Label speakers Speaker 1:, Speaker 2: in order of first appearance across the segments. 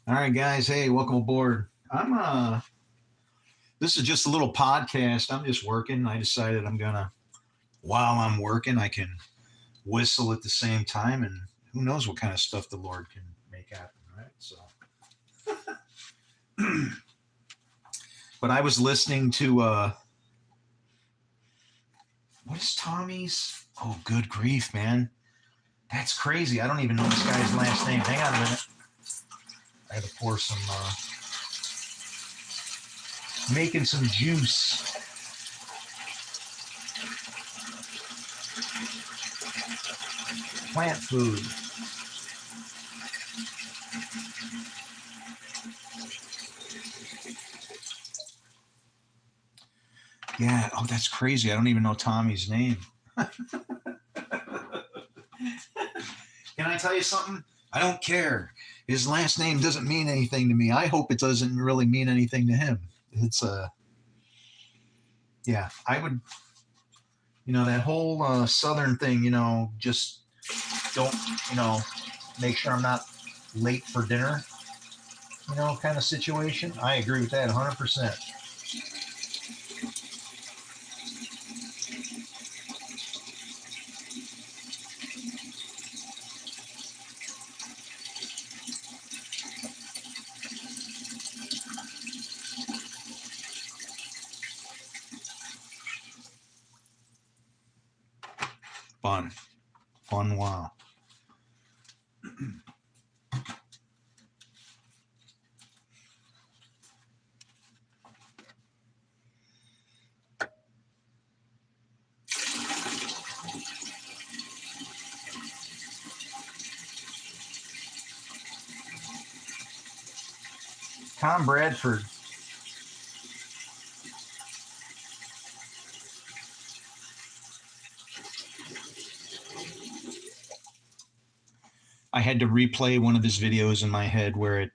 Speaker 1: All right, guys. Hey, welcome aboard. This is just a little podcast. I'm just working. I decided while I'm working, I can whistle at the same time, and who knows what kind of stuff the Lord can make happen, right? So, but I was listening to what is Tommy's? Oh, good grief, man, that's crazy. I don't even know this guy's last name. Hang on a minute. I had to pour some, making some juice. Plant food. Yeah. Oh, that's crazy. I don't even know Tommy's name. Can I tell you something? I don't care. His last name doesn't mean anything to me. I hope it doesn't really mean anything to him. It's yeah. I would, that whole Southern thing. Just don't, make sure I'm not late for dinner. Kind of situation. I agree with that 100%. Fun. Fun. Wow. Tom Bradford. I had to replay one of his videos in my head where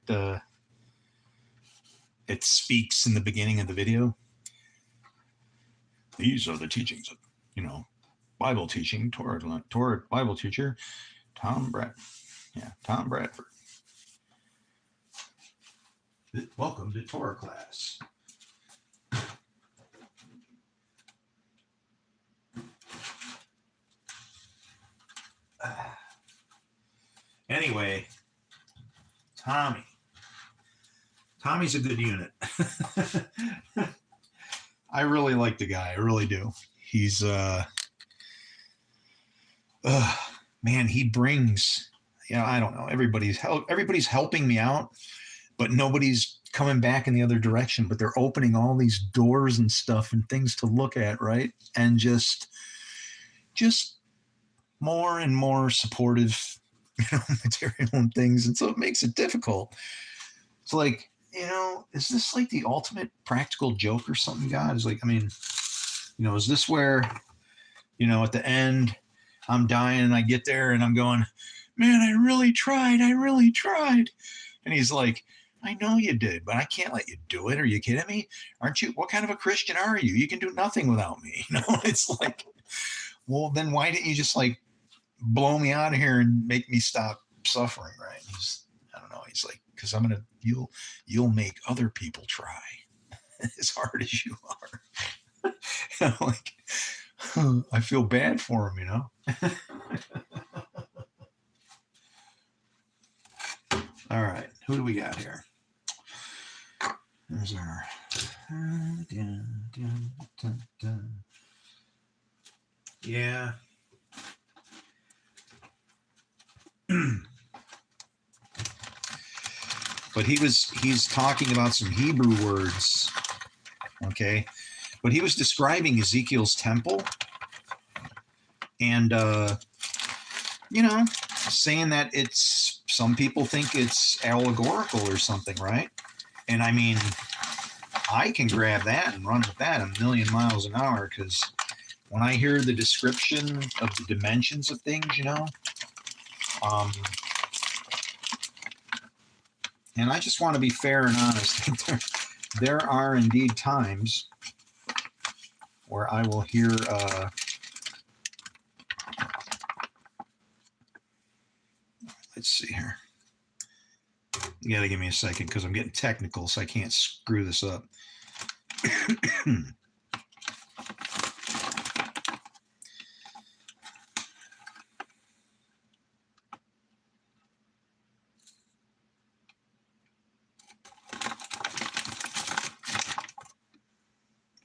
Speaker 1: it speaks in the beginning of the video. These are the teachings of, Bible teaching, Torah Bible teacher, Tom Bradford. Yeah, Tom Bradford. Welcome to Torah class. Anyway, Tommy's a good unit. I really like the guy. I really do. He's man, he brings, I don't know. Everybody's helping me out, but nobody's coming back in the other direction. But they're opening all these doors and stuff and things to look at, right? And just more and more supportive, material and things. And so it makes it difficult. It's like, is this like the ultimate practical joke or something, God? Is like, I mean, is this where, at the end, I'm dying and I get there and I'm going, man, I really tried. And he's like, I know you did, but I can't let you do it. Are you kidding me? Aren't you? What kind of a Christian are you? You can do nothing without me. It's like, well, then why didn't you just like blow me out of here and make me stop suffering? Right. I don't know. He's like, because you'll make other people try as hard as you are. Like, I feel bad for him, All right, who do we got here? There's our. Yeah. But he's talking about some Hebrew words. Okay. But he was describing Ezekiel's temple. And saying that some people think it's allegorical or something, right? And I mean, I can grab that and run with that a million miles an hour, because when I hear the description of the dimensions of things, and I just want to be fair and honest. There are indeed times where I will hear let's see here. You gotta give me a second because I'm getting technical, so I can't screw this up.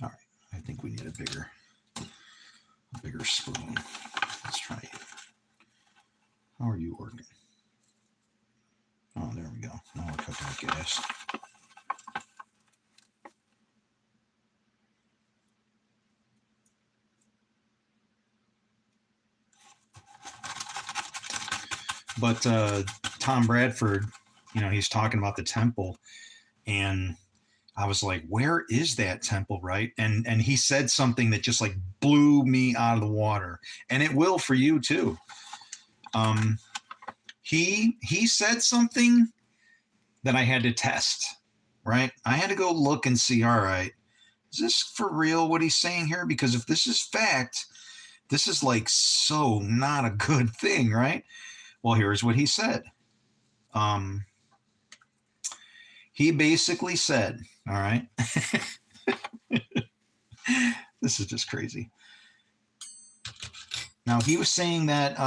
Speaker 1: All right, I think we need a bigger spoon. Let's try it. How are you working? Oh, there we go. Now we're cooking with gas. But Tom Bradford, he's talking about the temple, and I was like, where is that temple, right? And he said something that just like blew me out of the water, and it will for you too. He said something that I had to test, right? I had to go look and see, all right, is this for real what he's saying here? Because if this is fact, this is like so not a good thing, right? Well, here's what he said. He basically said, all right, this is just crazy. Now, he was saying that,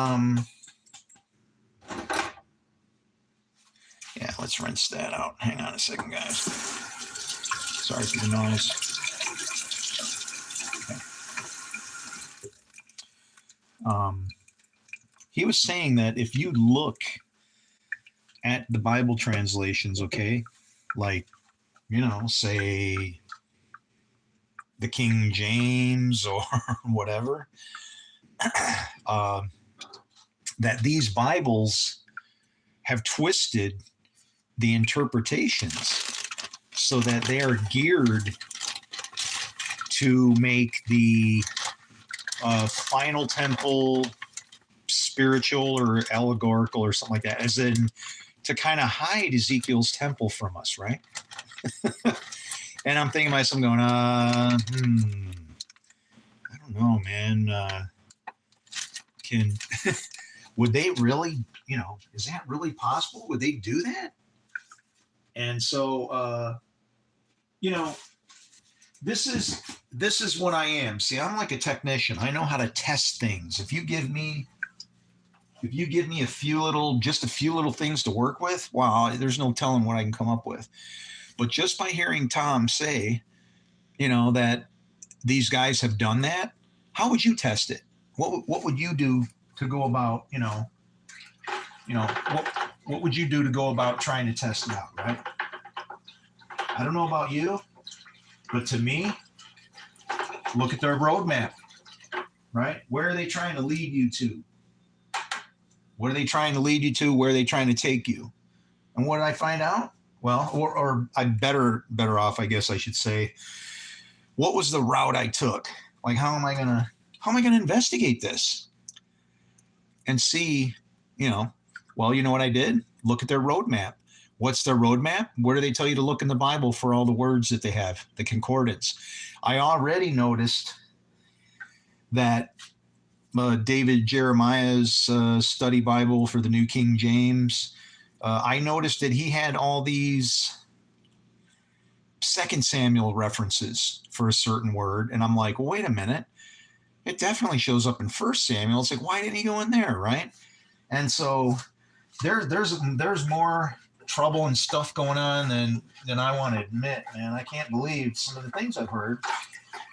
Speaker 1: yeah, let's rinse that out. Hang on a second, guys. Sorry for the noise. Okay. He was saying that if you look at the Bible translations, okay, like, say the King James or whatever, that these Bibles have twisted the interpretations so that they are geared to make the final temple spiritual or allegorical or something like that, as in to kind of hide Ezekiel's temple from us, right? And I'm thinking to myself, going, I don't know, man. Would they really, is that really possible? Would they do that? And so, this is what I am. See, I'm like a technician. I know how to test things. If you give me a few little things to work with, wow, there's no telling what I can come up with. But just by hearing Tom say, that these guys have done that, how would you test it? What would you do to go about, what would you do to go about trying to test it out, right? I don't know about you, but to me, look at their roadmap, right? Where are they trying to lead you to? What are they trying to lead you to? Where are they trying to take you? And what did I find out? Well, or I better off, I guess I should say, what was the route I took? Like, how am I gonna investigate this and see, well, you know what I did? Look at their roadmap. What's their roadmap? Where do they tell you to look in the Bible for all the words that they have, the concordance? I already noticed that David Jeremiah's study Bible for the New King James, I noticed that he had all these 2 Samuel references for a certain word. And I'm like, well, wait a minute. It definitely shows up in 1 Samuel. It's like, why didn't he go in there, right? And so there's more trouble and stuff going on than I want to admit, man. I can't believe some of the things I've heard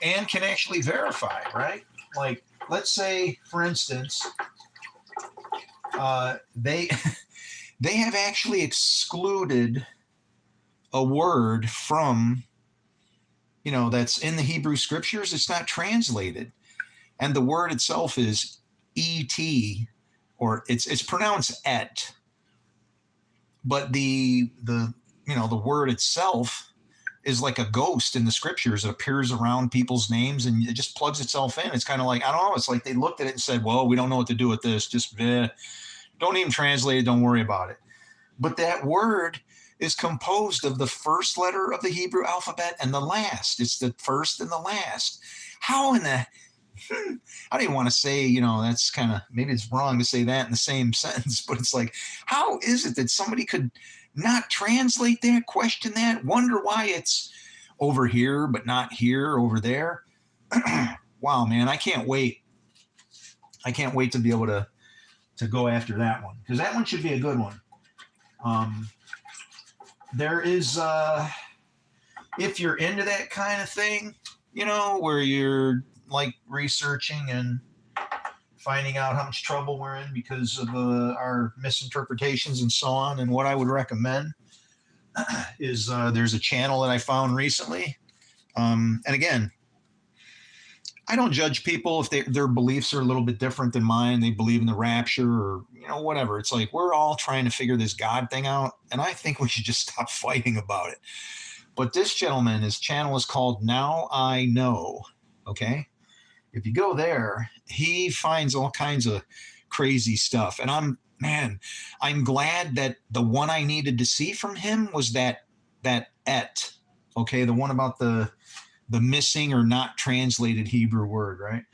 Speaker 1: and can actually verify, right? Like, let's say, for instance, they have actually excluded a word from, that's in the Hebrew scriptures. It's not translated. And the word itself is et, or it's pronounced et. But the word itself is like a ghost in the scriptures. It appears around people's names and it just plugs itself in. It's kind of like, I don't know. It's like they looked at it and said, well, we don't know what to do with this. Just don't even translate it. Don't worry about it. But that word is composed of the first letter of the Hebrew alphabet and the last. It's the first and the last. How in the I don't even want to say, that's kind of, maybe it's wrong to say that in the same sentence, but it's like, how is it that somebody could not translate that, question that, wonder why it's over here but not here, over there. Wow, man, I can't wait. I can't wait to be able to go after that one, because that one should be a good one. There is, if you're into that kind of thing, you know, where you're like researching and finding out how much trouble we're in because of our misinterpretations and so on. And what I would recommend is there's a channel that I found recently. And again, I don't judge people if their beliefs are a little bit different than mine. They believe in the rapture or, you know, whatever. It's like we're all trying to figure this God thing out. And I think we should just stop fighting about it. But this gentleman, his channel is called Now I Know. Okay. If you go there, he finds all kinds of crazy stuff. And I'm glad that the one I needed to see from him was that et. Okay. The one about the missing or not translated Hebrew word, right?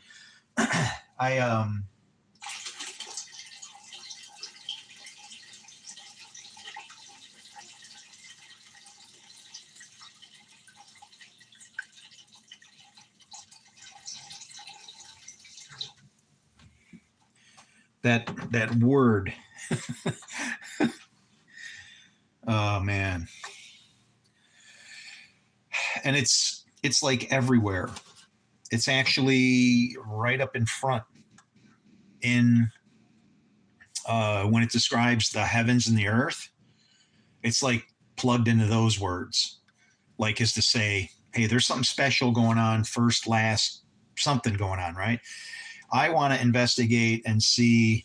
Speaker 1: that word. Oh man. And it's like everywhere. It's actually right up in front in when it describes the heavens and the earth. It's like plugged into those words, like as to say, hey, there's something special going on, first, last, something going on, right? I want to investigate and see,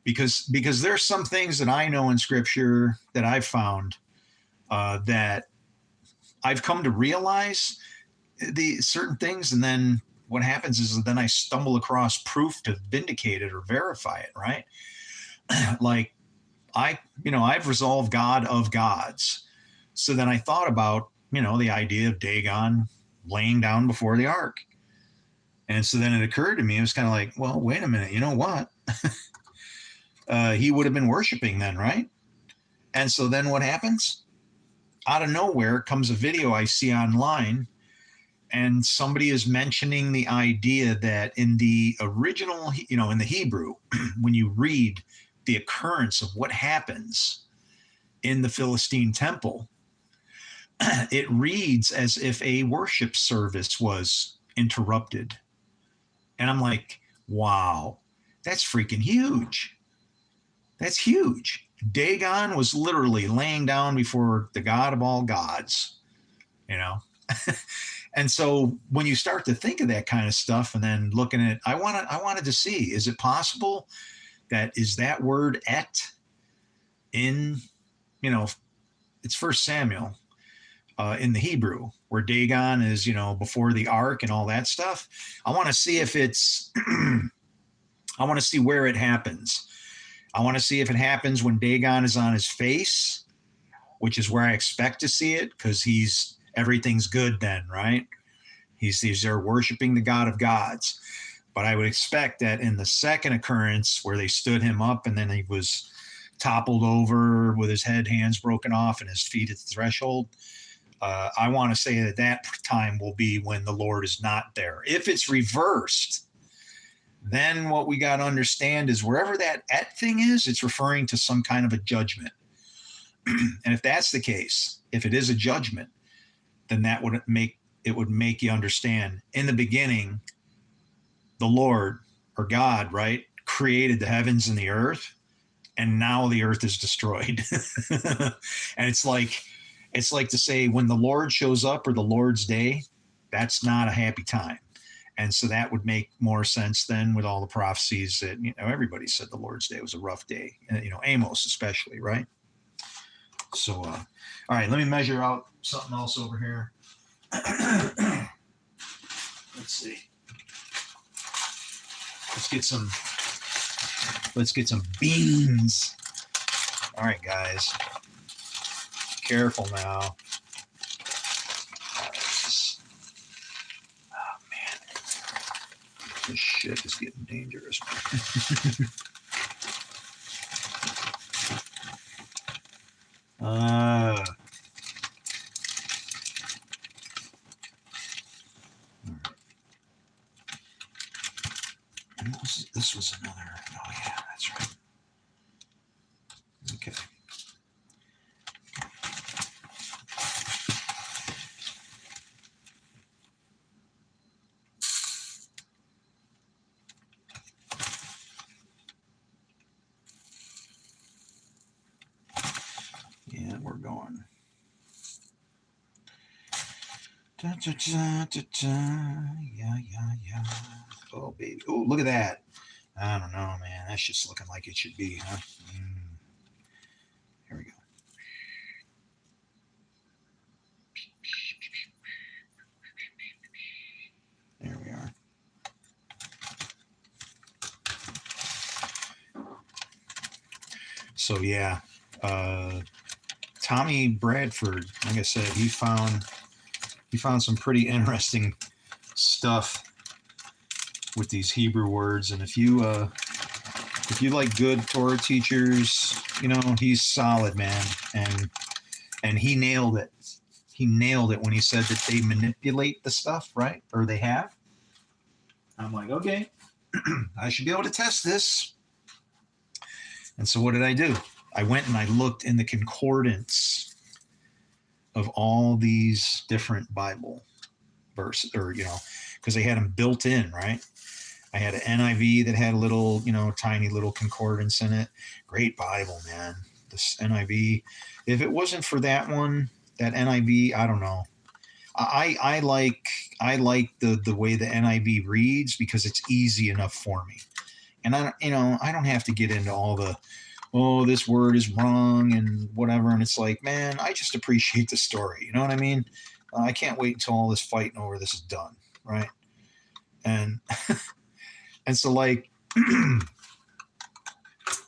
Speaker 1: because there's some things that I know in scripture that I've found that I've come to realize the certain things, and then what happens is then I stumble across proof to vindicate it or verify it, right? Like I've resolved God of gods. So then I thought about, the idea of Dagon laying down before the ark. And so then it occurred to me, it was kind of like, well, wait a minute, you know what? He would have been worshiping then, right? And so then what happens? Out of nowhere comes a video I see online, and somebody is mentioning the idea that in the original, in the Hebrew, when you read the occurrence of what happens in the Philistine temple, it reads as if a worship service was interrupted. And I'm like, wow, that's freaking huge. That's huge. Dagon was literally laying down before the God of all gods, And so when you start to think of that kind of stuff and then looking at it, I wanted to see, is it possible is that word et in, it's First Samuel in the Hebrew, where Dagon is, before the ark and all that stuff. I want to see if it's, I want to see where it happens. I want to see if it happens when Dagon is on his face, which is where I expect to see it, because everything's good then, right? He's there worshiping the God of gods. But I would expect that in the second occurrence, where they stood him up and then he was toppled over with his head, hands broken off, and his feet at the threshold, I want to say that time will be when the Lord is not there. If it's reversed, then what we got to understand is wherever that et thing is, it's referring to some kind of a judgment. And if that's the case, if it is a judgment, then that would make you understand, in the beginning, the Lord or God, right, created the heavens and the earth, and now the earth is destroyed. And it's like to say, when the Lord shows up, or the Lord's day, that's not a happy time. And so that would make more sense then with all the prophecies that, everybody said the Lord's day was a rough day, Amos especially, right? So, all right, let me measure out something else over here. Let's see. Let's get some beans. All right, guys. Careful now. Oh man, this shit is getting dangerous. All right. And this was another. Oh yeah, that's right. Okay. Yeah, we're going. Da, da, da, da, da. Yeah. Oh, baby. Oh, look at that. I don't know, man. That's just looking like it should be, huh? Here we go. There we are. So, yeah. Tommy Bradford, like I said, he found some pretty interesting stuff with these Hebrew words. And if you like good Torah teachers, he's solid, man. And he nailed it. He nailed it when he said that they manipulate the stuff, right? Or they have. I'm like, okay, I should be able to test this. And so what did I do? I went and I looked in the concordance of all these different Bible verses, or, because they had them built in, right? I had an NIV that had a little, tiny little concordance in it. Great Bible, man. This NIV. If it wasn't for that one, that NIV, I don't know. I like the way the NIV reads because it's easy enough for me. And I don't have to get into all the, oh, this word is wrong and whatever. And it's like, man, I just appreciate the story. You know what I mean? I can't wait until all this fighting over this is done, right? And and so like,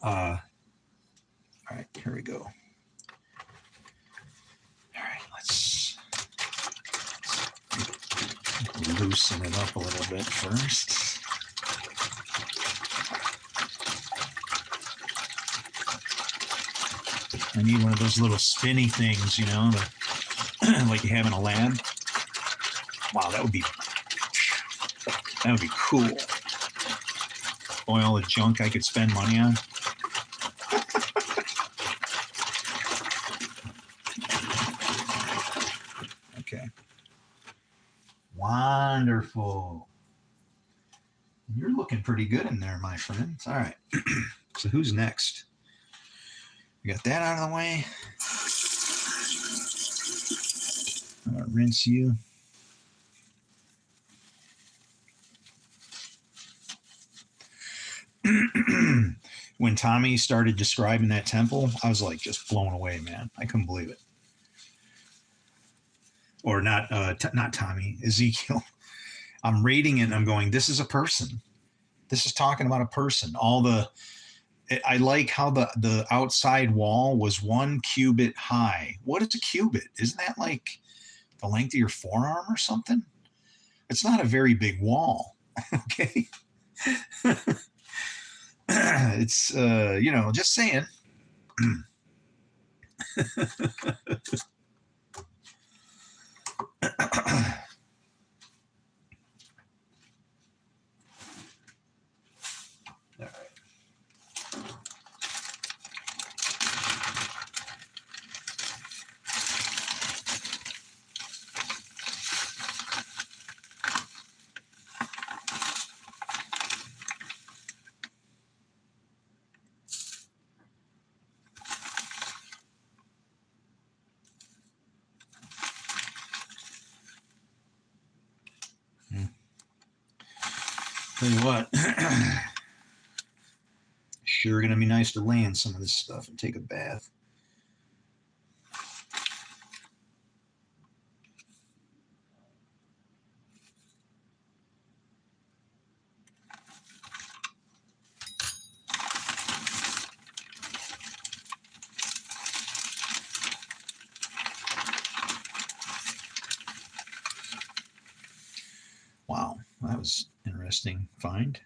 Speaker 1: all right, here we go. All right, let's loosen it up a little bit first. I need one of those little spinny things, like you have in a lab. Wow, that would be cool. Boy, all the junk I could spend money on. Okay. Wonderful. You're looking pretty good in there, my friend. All right. So who's next? We got that out of the way. Rinse you. When Tommy started describing that temple, I was like just blown away, man. I couldn't believe it. Or not Tommy, Ezekiel. I'm reading it and I'm going, this is a person. This is talking about a person. I like how the outside wall was 1 cubit high. What is a cubit? Isn't that like the length of your forearm or something? It's not a very big wall. Okay. It's just saying. All right. Tell you what, sure gonna be nice to lay in some of this stuff and take a bath. Wow, that was interesting find.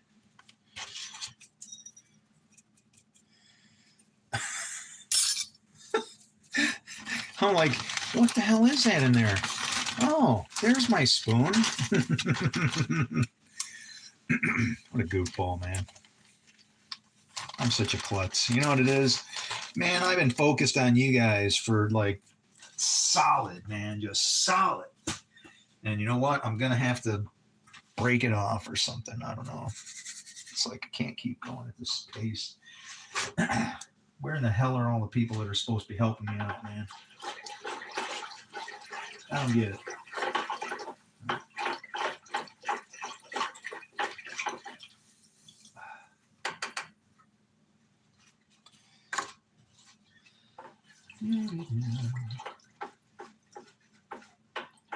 Speaker 1: I'm like, what the hell is that in there? Oh, there's my spoon. What a goofball, man. I'm such a klutz. You know what it is? Man, I've been focused on you guys for like solid, man, just solid. And you know what? I'm going to have to break it off or something. I don't know. It's like I can't keep going at this pace. Where in the hell are all the people that are supposed to be helping me out, man? I don't get it.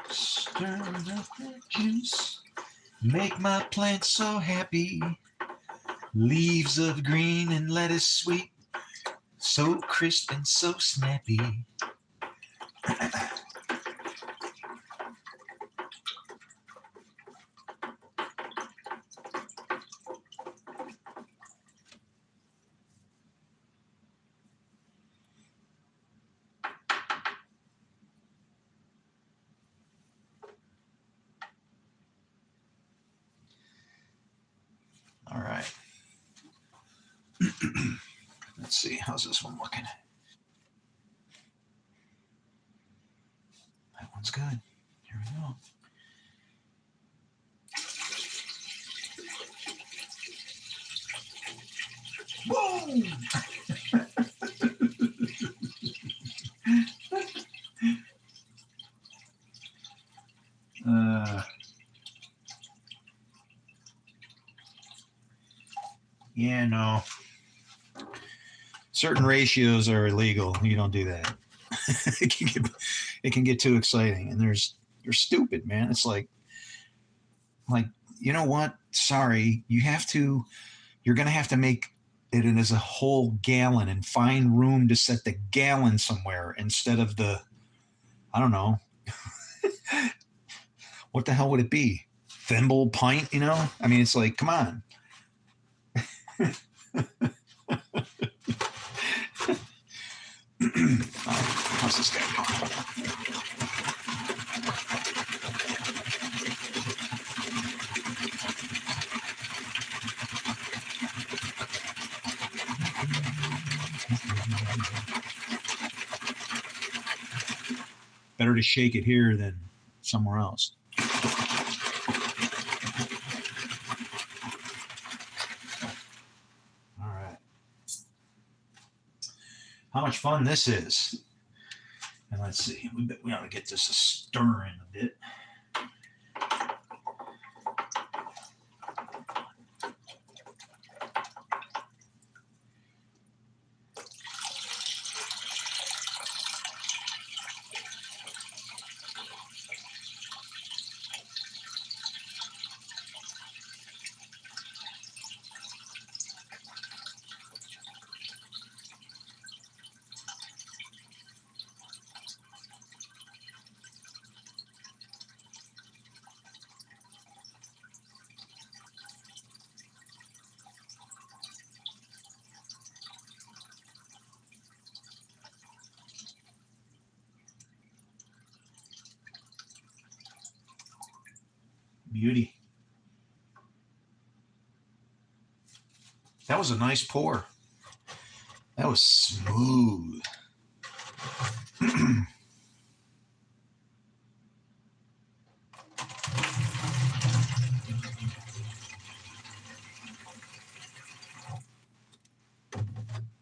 Speaker 1: Stir up the juice, make my plants so happy. Leaves of green and lettuce sweet, so crisp and so snappy. All right. Let's see. How's this one looking? That one's good. Here we go. Boom! Yeah, no. Certain ratios are illegal. You don't do that. it can get too exciting, and they're stupid, man. It's like you know what? Sorry, you're gonna have to make it as a whole gallon and find room to set the gallon somewhere instead of the, I don't know. What the hell would it be? Thimble, pint, you know? I mean, it's like, come on. How's this guy doing? Better to shake it here than somewhere else. All right. How much fun this is. And let's see. We ought to get this a stirring a bit. Beauty. That was a nice pour. That was smooth.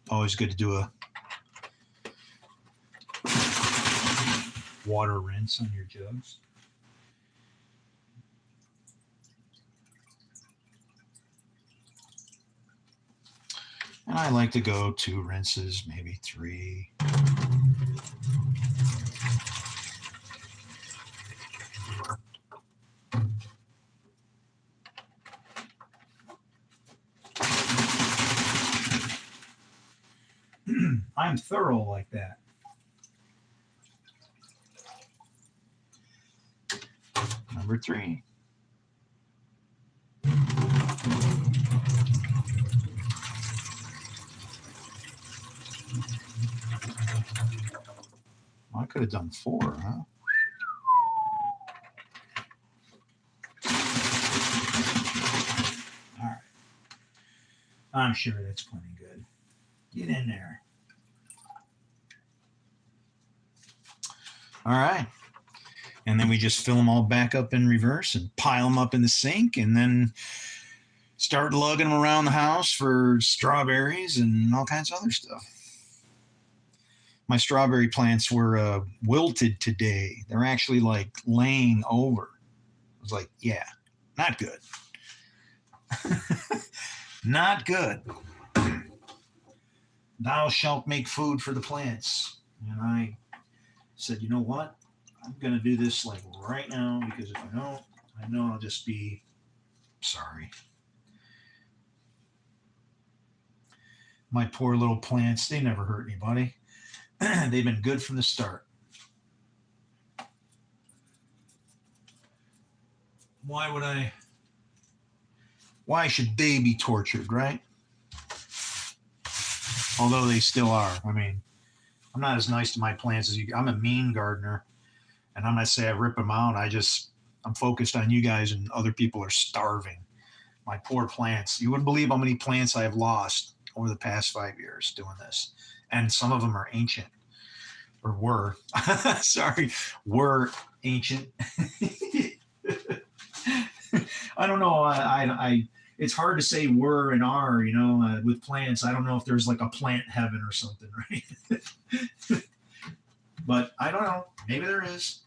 Speaker 1: Always good to do a water rinse on your jugs. And I like to go 2 rinses, maybe 3. I'm thorough like that. Number 3. Well, I could have done 4, huh? All right. I'm sure that's plenty good. Get in there. All right. And then we just fill them all back up in reverse and pile them up in the sink and then start lugging them around the house for strawberries and all kinds of other stuff. My strawberry plants were wilted today. They're actually like laying over. I was like, yeah, not good. Not good. Thou shalt make food for the plants. And I said, you know what? I'm going to do this like right now because if I don't, I know I'll just be sorry. My poor little plants, they never hurt anybody. They've been good from the start. Why should they be tortured, right? Although they still are. I mean, I'm not as nice to my plants as you. I'm a mean gardener, and I'm not say I rip them out. I'm focused on you guys, and other people are starving. My poor plants. You wouldn't believe how many plants I have lost over the past 5 years doing this, and some of them are ancient, or were. Sorry, were ancient. I don't know. It's hard to say were and are, with plants. I don't know if there's like a plant heaven or something, right? But I don't know. Maybe there is.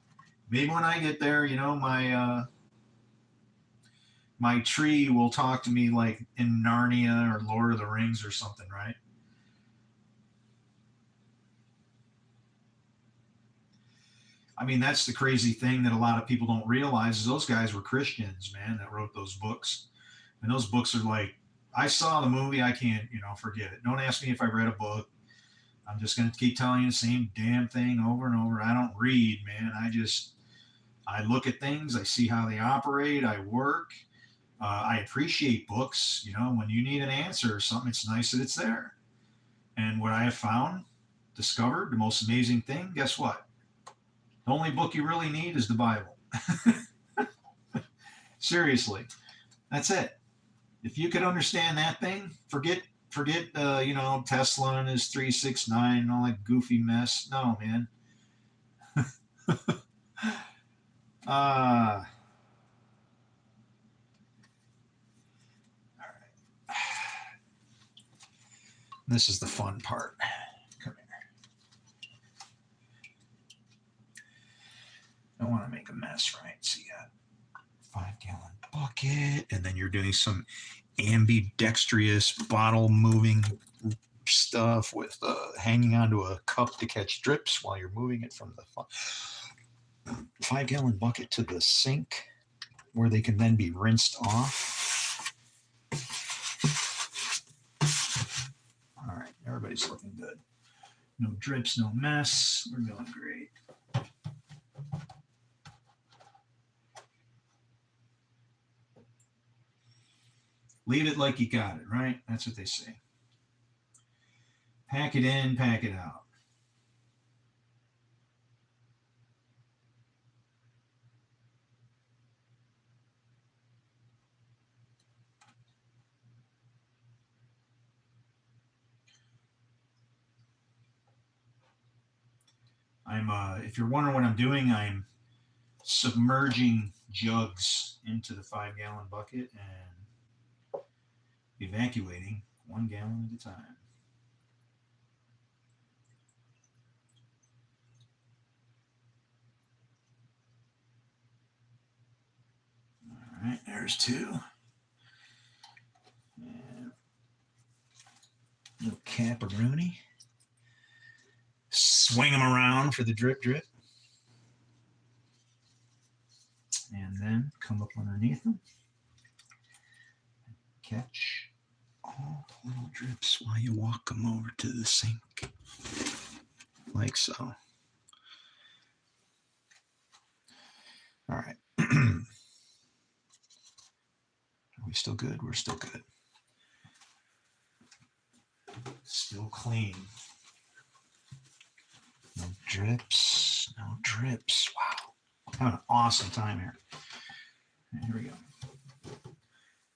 Speaker 1: Maybe when I get there, my tree will talk to me like in Narnia or Lord of the Rings or something, right? I mean, that's the crazy thing that a lot of people don't realize is those guys were Christians, man, that wrote those books. And those books are like, I saw the movie, I can't, forget it. Don't ask me if I read a book. I'm just going to keep telling you the same damn thing over and over. I don't read, man. I look at things, I see how they operate, I work. I appreciate books. When you need an answer or something, it's nice that it's there. And what I have discovered, the most amazing thing, guess what? The only book you really need is the Bible. Seriously, that's it. If you could understand that thing, forget Tesla and his 369 and all that goofy mess. No, man. All right. This is the fun part. Come here. I want to make a mess, right? So you got 5-gallon bucket, and then you're doing some ambidextrous bottle moving stuff with hanging onto a cup to catch drips while you're moving it from the 5-gallon bucket to the sink where they can then be rinsed off. All right, everybody's looking good. No drips, no mess. We're doing great. Leave it like you got it, right? That's what they say. Pack it in, pack it out. If you're wondering what I'm doing, I'm submerging jugs into the 5-gallon bucket and evacuating 1 gallon at a time. All right, there's 2. And little caparoni. Swing them around for the drip drip. And then come up underneath them. Catch all the little drips while you walk them over to the sink. Like so. All right. Are we still good? We're still good. Still clean. No drips. No drips. Wow. Having an awesome time here. And here we go.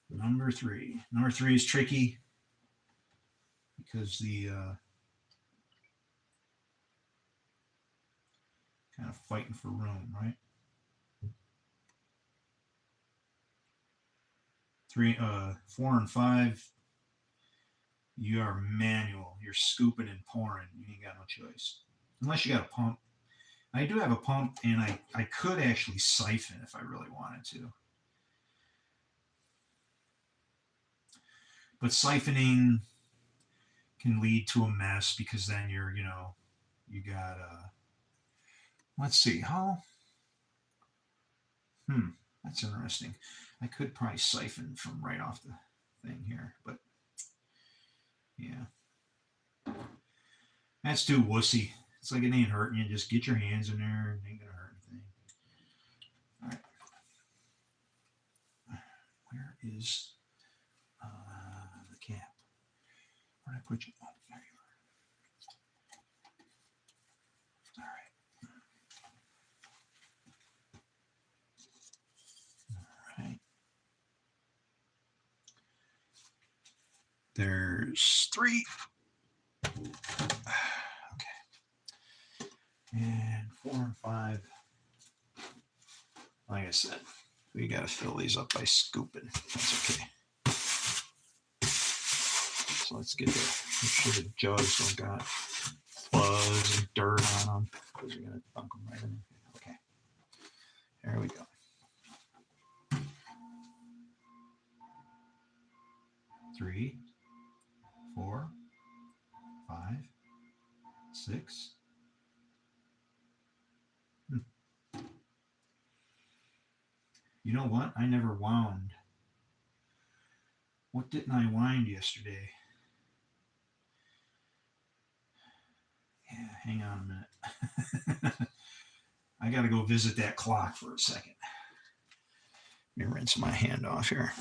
Speaker 1: Number 3. Number 3 is tricky because the kind of fighting for room, right? 4 and 5, you are manual. You're scooping and pouring. You ain't got no choice. Unless you got a pump. I do have a pump, and I could actually siphon if I really wanted to. But siphoning can lead to a mess because then you got, let's see, that's interesting. I could probably siphon from right off the thing here, but yeah. That's too wussy. It's like it ain't hurting you. Just get your hands in there. It ain't going to hurt anything. All right. Where is the cap? Where did I put you? Oh, there you are. All right. All right. There's 3. Okay. And 4 and 5. Like I said, we got to fill these up by scooping. That's okay. So let's get there. Make sure the jugs don't got fuzz and dirt on them because you're going to dunk them right in. Okay. There we go. 3, 4, 5, 6. You know what? I never wound. What didn't I wind yesterday? Yeah, hang on a minute. I got to go visit that clock for a second. Let me rinse my hand off here.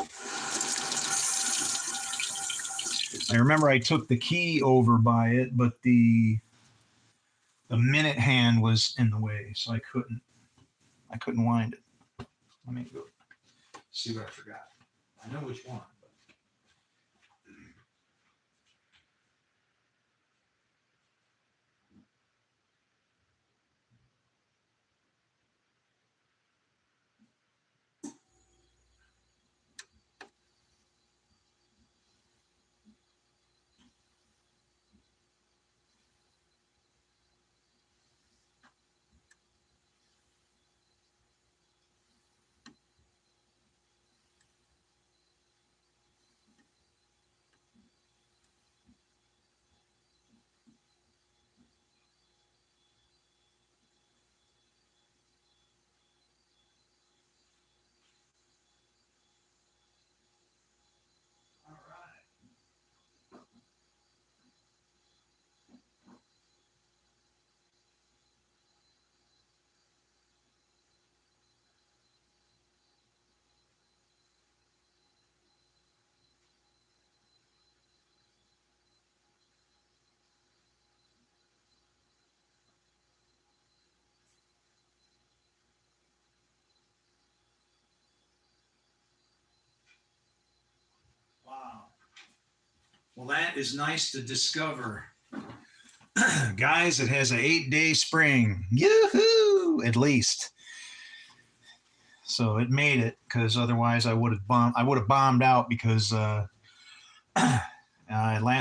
Speaker 1: I remember I took the key over by it, but the minute hand was in the way, so I couldn't wind it. Let me go see what I forgot. I know which one. Wow. Well, that is nice to discover. Guys, it has an 8-day spring. Yoo-hoo! At least. So it made it, because otherwise I would have bombed out because last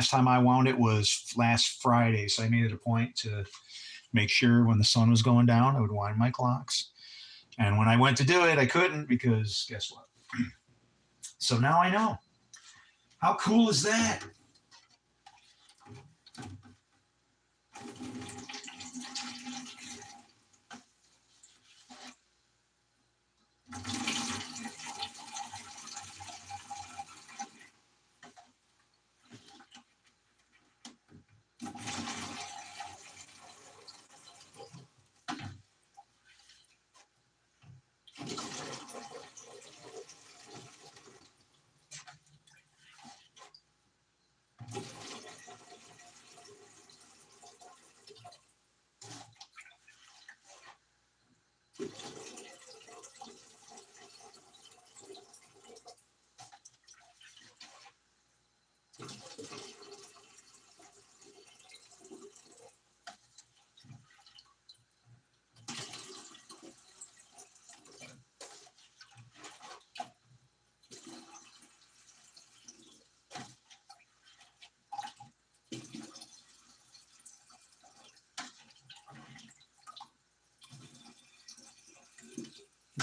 Speaker 1: time I wound it was last Friday. So I made it a point to make sure when the sun was going down, I would wind my clocks. And when I went to do it, I couldn't because guess what? So now I know. How cool is that?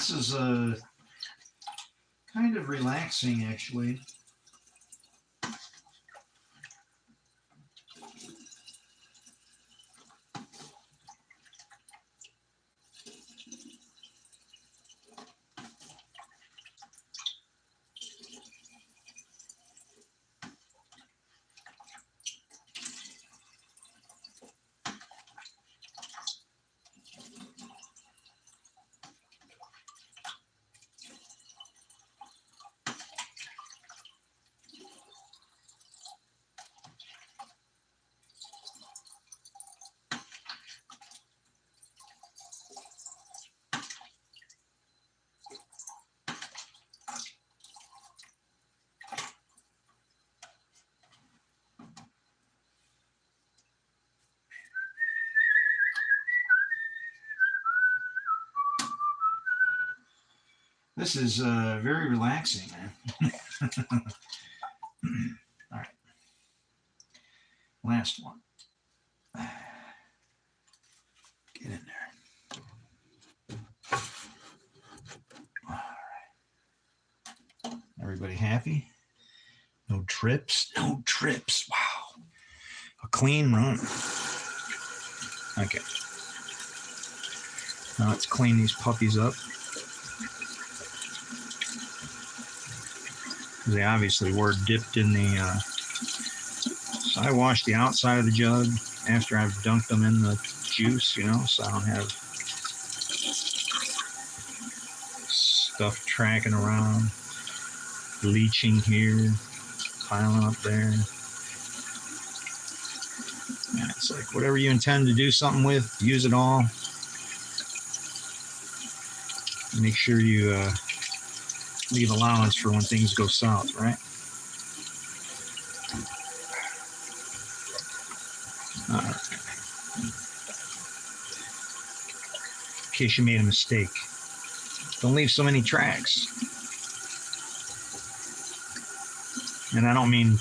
Speaker 1: this is kind of relaxing, actually. This is very relaxing, man. All right. Last one. Get in there. All right. Everybody happy? No trips? No trips. Wow. A clean run. Okay. Now let's clean these puppies up. They obviously were dipped in the, so I wash the outside of the jug after I've dunked them in the juice, you know, so I don't have stuff tracking around, leaching here, piling up there. Yeah, it's like whatever you intend to do something with, use it all. Make sure you leave allowance for when things go south, right? All right. In case you made a mistake, don't leave so many tracks. And I don't mean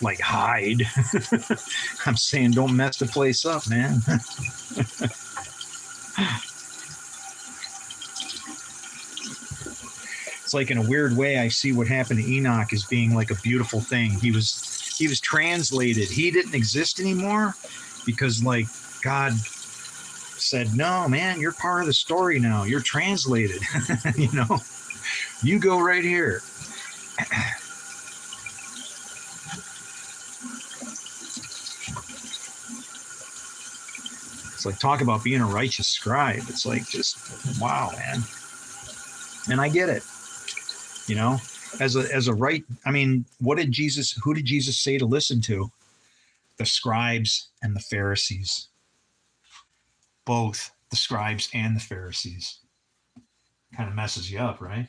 Speaker 1: like hide. I'm saying don't mess the place up, man. Like in a weird way, I see what happened to Enoch as being like a beautiful thing. He was translated. He didn't exist anymore because like God said, no, man, you're part of the story now. You're translated. You know, you go right here. It's like, talk about being a righteous scribe. It's like, just, wow, man. And I get it. You know, as a right, I mean, who did Jesus say to listen to? The scribes and the Pharisees. Both the scribes and the Pharisees. Kind of messes you up, right?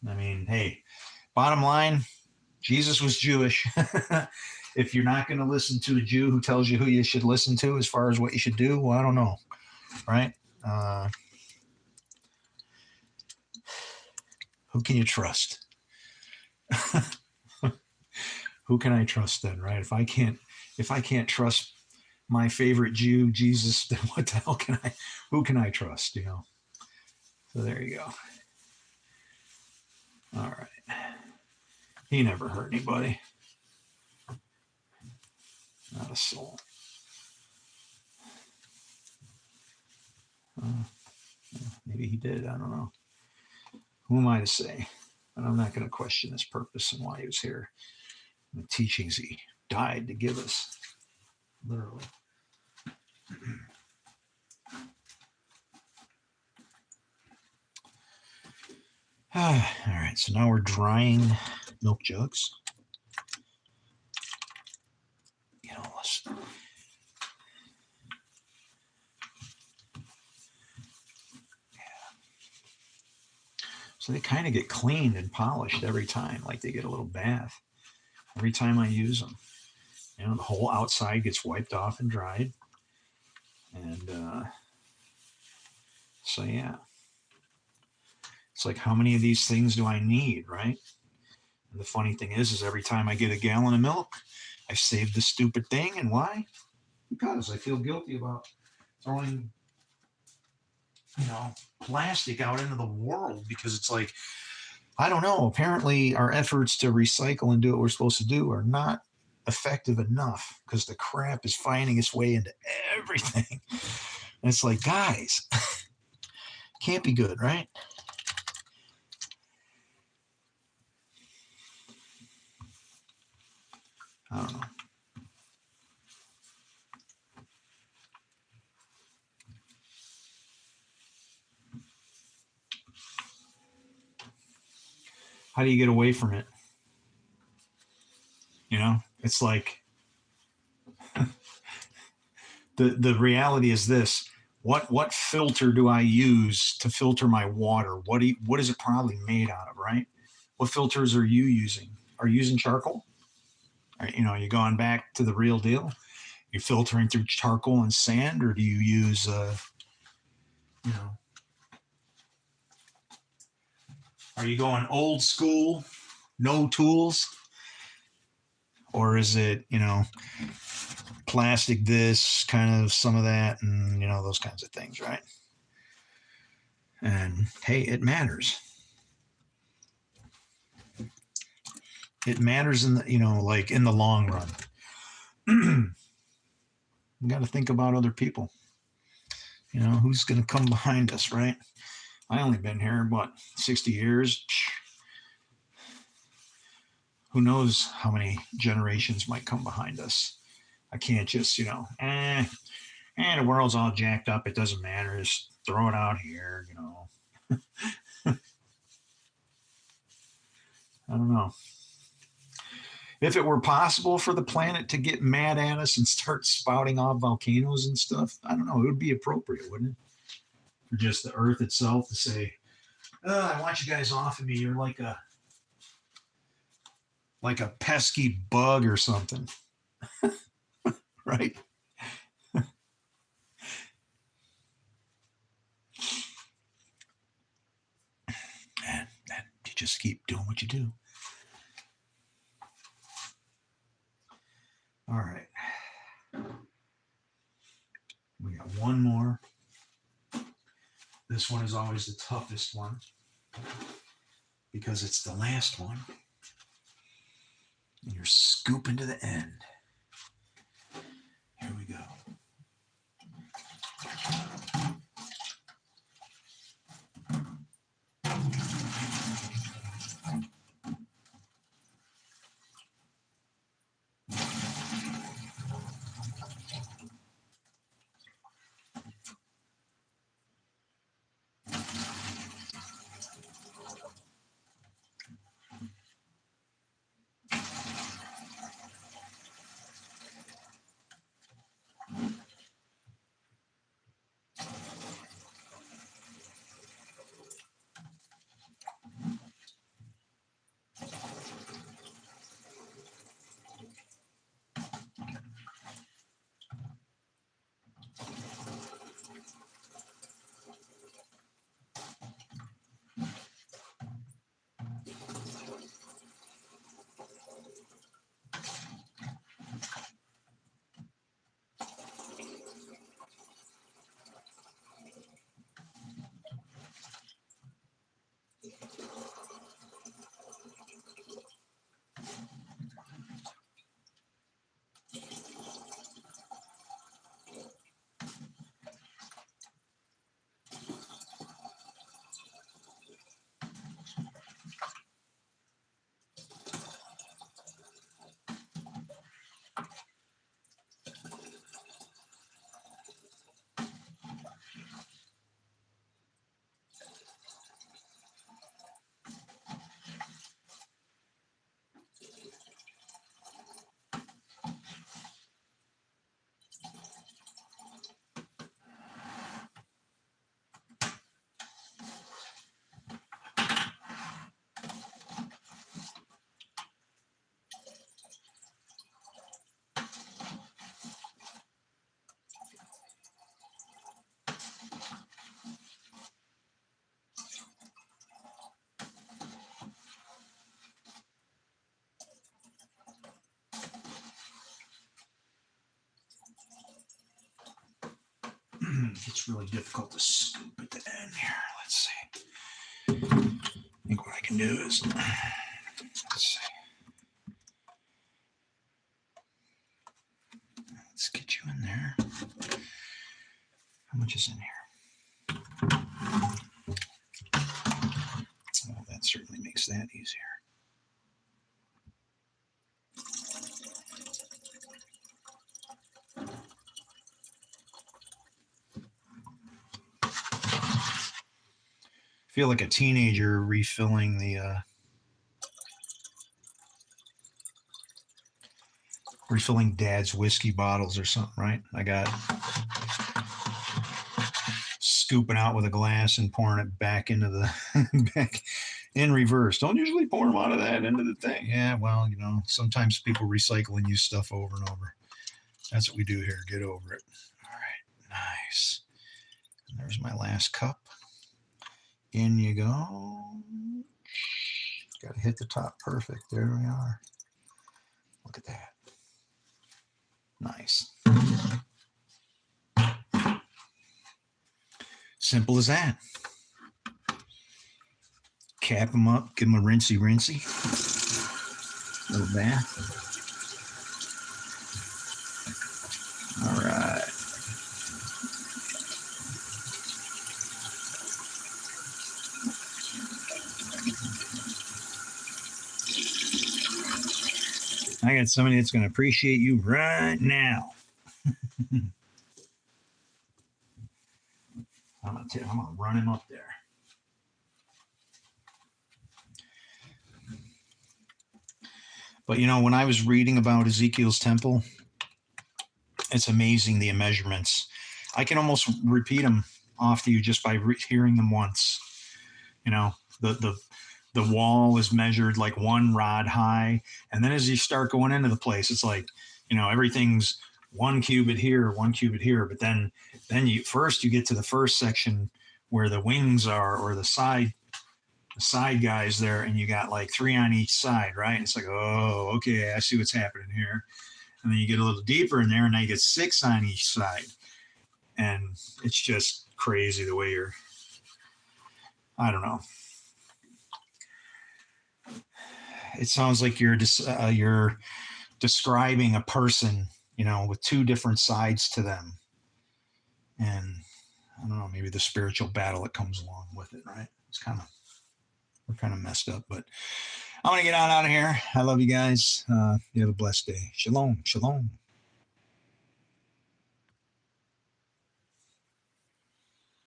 Speaker 1: I mean, hey, bottom line, Jesus was Jewish. If you're not going to listen to a Jew who tells you who you should listen to as far as what you should do, well, I don't know, right? Who can you trust? Who can I trust then, right? If I can't trust my favorite Jew, Jesus, then what the hell who can I trust, you know? So there you go. All right. He never hurt anybody. Not a soul. Maybe he did. I don't know. Who am I to say? But I'm not going to question his purpose and why he was here. The teachings he died to give us. Literally. All right, so now we're drying milk jugs. You know, so they kind of get cleaned and polished every time, like they get a little bath every time I use them. You know, the whole outside gets wiped off and dried. And so, yeah. It's like, how many of these things do I need, right? And the funny thing is every time I get a gallon of milk, I save the stupid thing. And why? Because I feel guilty about throwing plastic out into the world because it's like, I don't know. Apparently, our efforts to recycle and do what we're supposed to do are not effective enough because the crap is finding its way into everything. And it's like, guys, can't be good, right? I don't know. How do you get away from it? It's like the reality is this. What filter do I use to filter my water? What is it probably made out of, right? What filters are you using? Are you using charcoal? You going back to the real deal? You filtering through charcoal and sand, or do you use you know, are you going old school, no tools? Or is it, plastic this, kind of some of that, and those kinds of things, right? And hey, it matters. It matters in the, like in the long run. We got to think about other people. Who's going to come behind us, right? I only been here, what, 60 years? Who knows how many generations might come behind us? I can't just, the world's all jacked up. It doesn't matter. Just throw it out here, I don't know. If it were possible for the planet to get mad at us and start spouting off volcanoes and stuff, I don't know. It would be appropriate, wouldn't it? For just the Earth itself to say, I want you guys off of me. You're like a pesky bug or something, right? And you just keep doing what you do. All right. We got one more. This one is always the toughest one because it's the last one. And you're scooping to the end. Here we go. It's really difficult to scoop at the end here. Let's see. I think what I can do is, let's see. Let's get you in there. How much is in here? Well, that certainly makes that easier. I feel like a teenager refilling the refilling dad's whiskey bottles or something, right? I got scooping out with a glass and pouring it back into the back in reverse. Don't usually pour them out of that into the thing. Yeah, well, sometimes people recycle and use stuff over and over. That's what we do here. Get over it. All right, nice. And there's my last cup. In you go. Got to hit the top perfect. There we are. Look at that. Nice. Simple as that. Cap them up, give them a rinsey. Little bath. All right. I got somebody that's going to appreciate you right now. I'm going to run him up there. But when I was reading about Ezekiel's temple, it's amazing the measurements. I can almost repeat them off to you just by hearing them once. The wall is measured like 1 rod high, and then as you start going into the place, it's like everything's 1 cubit here, 1 cubit here. But then you get to the first section where the wings are, or the side guys there, and you got like 3 on each side, right? And it's like, oh, okay, I see what's happening here. And then you get a little deeper in there, and now you get 6 on each side, and it's just crazy the way I don't know. It sounds like you're describing a person, with 2 different sides to them. And I don't know, maybe the spiritual battle that comes along with it, right? We're kind of messed up, but I'm going to get out of here. I love you guys. You have a blessed day. Shalom. Shalom.